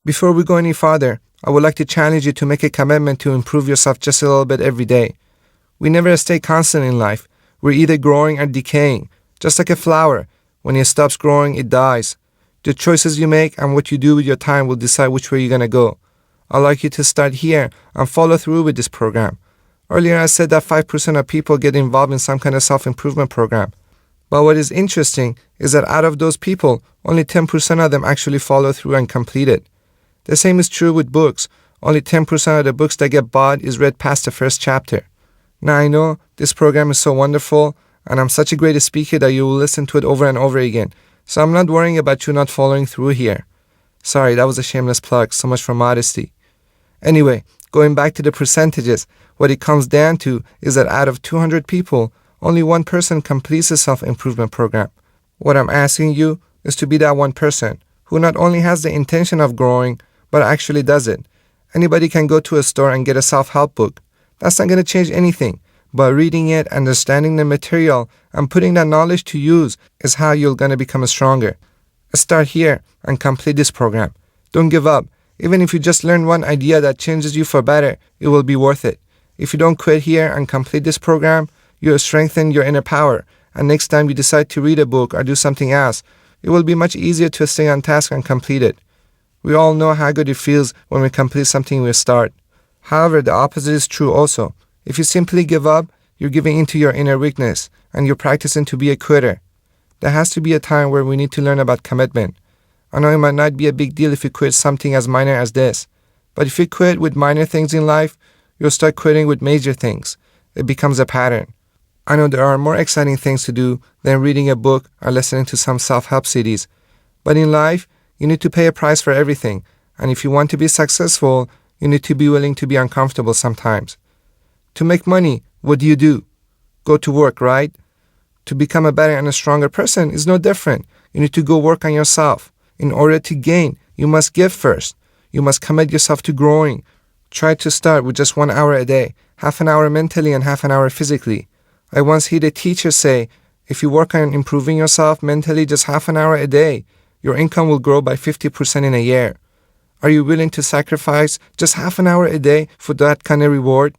Before we go any farther, I would like to challenge you to make a commitment to improve yourself just a little bit every day. We never stay constant in life. We're either growing or decaying. Just like a flower, when it stops growing, it dies. The choices you make and what you do with your time will decide which way you're going to go. I'd like you to start here and follow through with this program. Earlier I said that 5% of people get involved in some kind of self-improvement program. But what is interesting is that out of those people, only 10% of them actually follow through and complete it. The same is true with books. Only 10% of the books that get bought is read past the first chapter. Now I know this program is so wonderful and I'm such a great speaker that you will listen to it over and over again. So I'm not worrying about you not following through here. Sorry, that was a shameless plug, so much for modesty. Anyway, going back to the percentages, what it comes down to is that out of 200 people, only one person completes a self-improvement program. What I'm asking you is to be that one person who not only has the intention of growing, but actually does it. Anybody can go to a store and get a self-help book. That's not going to change anything. But reading it, understanding the material, and putting that knowledge to use is how you're going to become stronger. Start here and complete this program. Don't give up. Even if you just learn one idea that changes you for better, it will be worth it. If you don't quit here and complete this program, you'll strengthen your inner power. And next time you decide to read a book or do something else, it will be much easier to stay on task and complete it. We all know how good it feels when we complete something we start. However, the opposite is true also. If you simply give up, you're giving into your inner weakness and you're practicing to be a quitter. There has to be a time where we need to learn about commitment. I know it might not be a big deal if you quit something as minor as this, but if you quit with minor things in life, you'll start quitting with major things. It becomes a pattern. I know there are more exciting things to do than reading a book or listening to some self-help CDs, but in life, you need to pay a price for everything, and if you want to be successful, you need to be willing to be uncomfortable sometimes. To make money, what do? Go to work, right? To become a better and a stronger person is no different. You need to go work on yourself. In order to gain, you must give first. You must commit yourself to growing. Try to start with just 1 hour a day, half an hour mentally and half an hour physically. I once heard a teacher say, if you work on improving yourself mentally just half an hour a day, your income will grow by 50% in a year. Are you willing to sacrifice just half an hour a day for that kind of reward?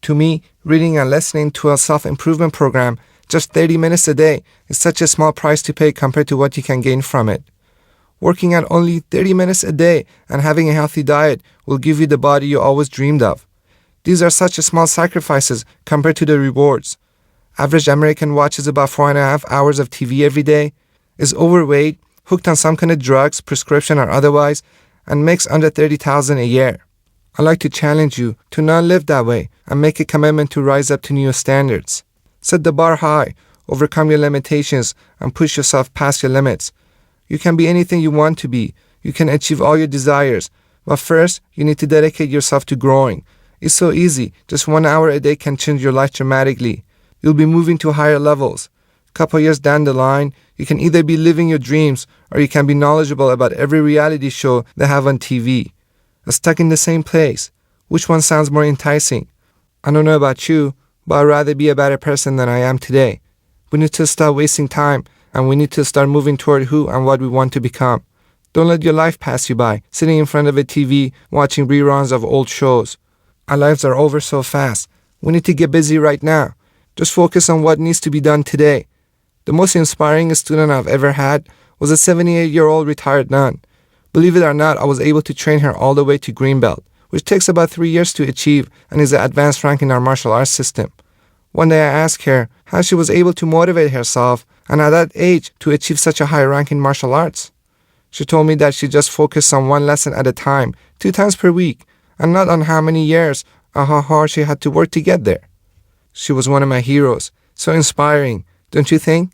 To me, reading and listening to a self-improvement program just 30 minutes a day is such a small price to pay compared to what you can gain from it. Working out only 30 minutes a day and having a healthy diet will give you the body you always dreamed of. These are such small sacrifices compared to the rewards. Average American watches about 4.5 hours of TV every day, is overweight, hooked on some kind of drugs, prescription or otherwise, and makes under $30,000 a year. I'd like to challenge you to not live that way and make a commitment to rise up to new standards. Set the bar high, overcome your limitations, and push yourself past your limits. You can be anything you want to be. You can achieve all your desires. But first, you need to dedicate yourself to growing. It's so easy. Just 1 hour a day can change your life dramatically. You'll be moving to higher levels. A couple years down the line, you can either be living your dreams or you can be knowledgeable about every reality show they have on TV. Stuck in the same place. Which one sounds more enticing? I don't know about you, but I'd rather be a better person than I am today. We need to stop wasting time and we need to start moving toward who and what we want to become. Don't let your life pass you by, sitting in front of a TV, watching reruns of old shows. Our lives are over so fast. We need to get busy right now. Just focus on what needs to be done today. The most inspiring student I've ever had was a 78-year-old retired nun. Believe it or not, I was able to train her all the way to green belt, which takes about 3 years to achieve and is an advanced rank in our martial arts system. One day I asked her how she was able to motivate herself and at that age to achieve such a high rank in martial arts. She told me that she just focused on one lesson at a time, 2 times per week, and not on how many years or how hard she had to work to get there. She was one of my heroes, so inspiring, don't you think?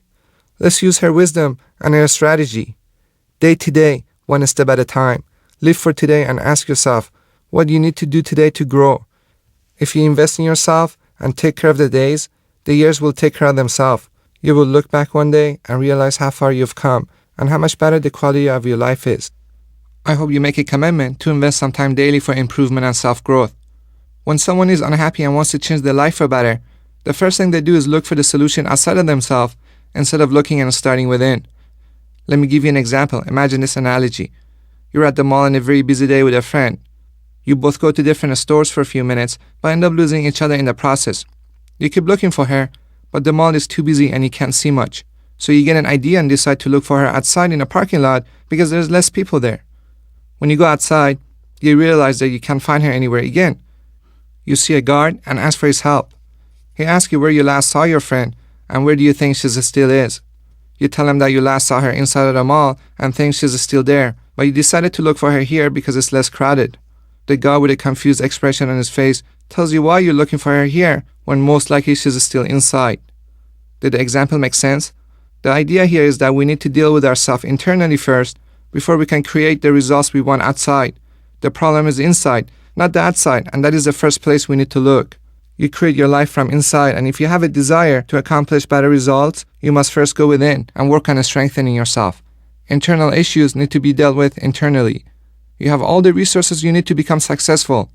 Let's use her wisdom and her strategy. Day to day, one step at a time. Live for today and ask yourself, what do you need to do today to grow? If you invest in yourself and take care of the days, the years will take care of themselves. You will look back one day and realize how far you've come and how much better the quality of your life is. I hope you make a commitment to invest some time daily for improvement and self-growth. When someone is unhappy and wants to change their life for better, the first thing they do is look for the solution outside of themselves instead of looking and starting within. Let me give you an example. Imagine this analogy. You're at the mall on a very busy day with a friend. You both go to different stores for a few minutes, but end up losing each other in the process. You keep looking for her, but the mall is too busy and you can't see much. So you get an idea and decide to look for her outside in a parking lot because there's less people there. When you go outside, you realize that you can't find her anywhere again. You see a guard and ask for his help. He asks you where you last saw your friend and where do you think she still is. You tell him that you last saw her inside of the mall and think she's still there, but you decided to look for her here because it's less crowded. The guard with a confused expression on his face tells you why you're looking for her here when most likely she's still inside. Did the example make sense? The idea here is that we need to deal with ourselves internally first before we can create the results we want outside. The problem is inside, not the outside, and that is the first place we need to look. You create your life from inside, and if you have a desire to accomplish better results, you must first go within and work on strengthening yourself. Internal issues need to be dealt with internally. You have all the resources you need to become successful.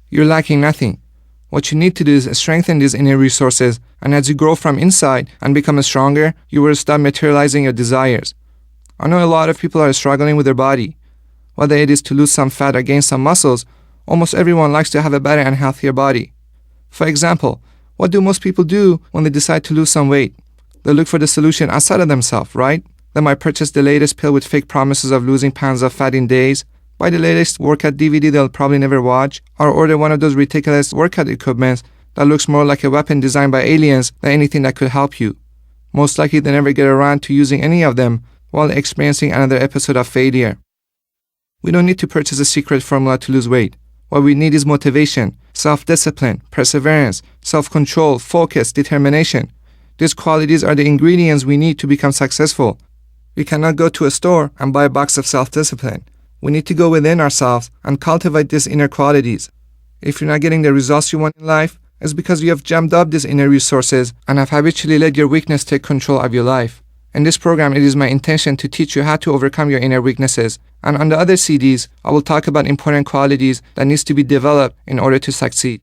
You're lacking nothing. What you need to do is strengthen these inner resources, and as you grow from inside and become stronger, you will start materializing your desires. I know a lot of people are struggling with their body. Whether it is to lose some fat or gain some muscles, almost everyone likes to have a better and healthier body. For example, what do most people do when they decide to lose some weight? They look for the solution outside of themselves, right? They might purchase the latest pill with fake promises of losing pounds of fat in days, buy the latest workout DVD they'll probably never watch, or order one of those ridiculous workout equipments that looks more like a weapon designed by aliens than anything that could help you. Most likely they never get around to using any of them while experiencing another episode of failure. We don't need to purchase a secret formula to lose weight. What we need is motivation, self-discipline, perseverance, self-control, focus, determination. These qualities are the ingredients we need to become successful. We cannot go to a store and buy a box of self-discipline. We need to go within ourselves and cultivate these inner qualities. If you're not getting the results you want in life, it's because you have jammed up these inner resources and have habitually let your weakness take control of your life. In this program, it is my intention to teach you how to overcome your inner weaknesses. And on the other CDs, I will talk about important qualities that needs to be developed in order to succeed.